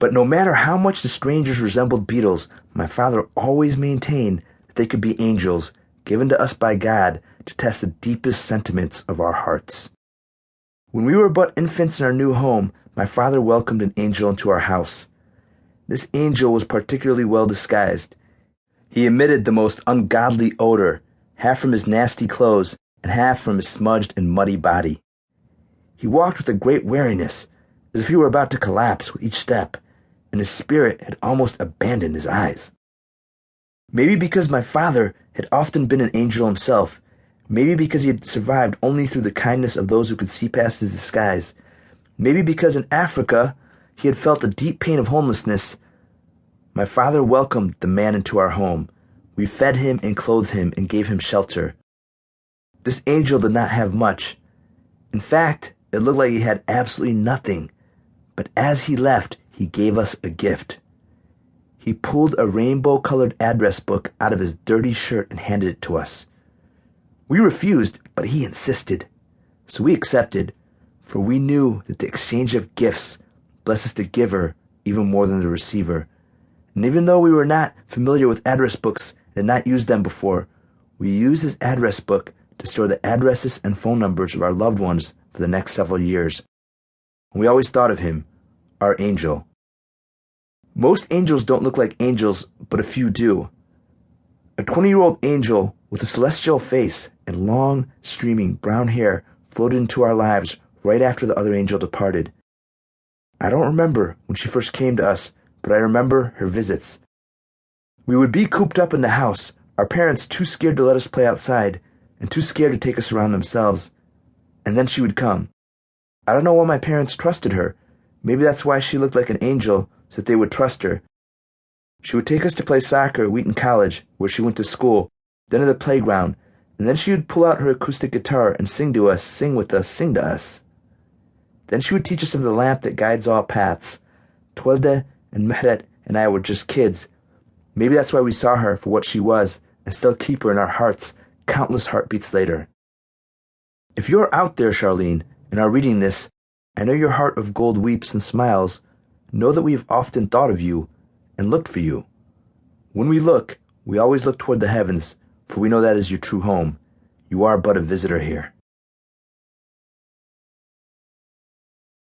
But no matter how much the strangers resembled beetles, my father always maintained that they could be angels given to us by God to test the deepest sentiments of our hearts. When we were but infants in our new home, my father welcomed an angel into our house. This angel was particularly well disguised. He emitted the most ungodly odor, half from his nasty clothes and half from his smudged and muddy body. He walked with a great wariness, as if he were about to collapse with each step, and his spirit had almost abandoned his eyes. Maybe because my father had often been an angel himself, maybe because he had survived only through the kindness of those who could see past his disguise, maybe because in Africa he had felt the deep pain of homelessness, my father welcomed the man into our home. We fed him and clothed him and gave him shelter. This angel did not have much. In fact, it looked like he had absolutely nothing. But as he left, he gave us a gift. He pulled a rainbow-colored address book out of his dirty shirt and handed it to us. We refused, but he insisted. So we accepted, for we knew that the exchange of gifts blesses the giver even more than the receiver. And even though we were not familiar with address books and had not used them before, we used his address book to store the addresses and phone numbers of our loved ones for the next several years. And we always thought of him, our angel. Most angels don't look like angels, but a few do. A 20-year-old angel with a celestial face and long, streaming brown hair floated into our lives right after the other angel departed. I don't remember when she first came to us, but I remember her visits. We would be cooped up in the house, our parents too scared to let us play outside, and too scared to take us around themselves. And then she would come. I don't know why my parents trusted her. Maybe that's why she looked like an angel, so that they would trust her. She would take us to play soccer at Wheaton College, where she went to school, then to the playground, and then she would pull out her acoustic guitar and sing to us, sing with us, sing to us. Then she would teach us of the lamp that guides all paths. Twelde and Mehret and I were just kids. Maybe that's why we saw her for what she was, and still keep her in our hearts countless heartbeats later. If you're out there, Charlene, and are reading this, I know your heart of gold weeps and smiles. Know that we have often thought of you and looked for you. When we look, we always look toward the heavens, for we know that is your true home. You are but a visitor here.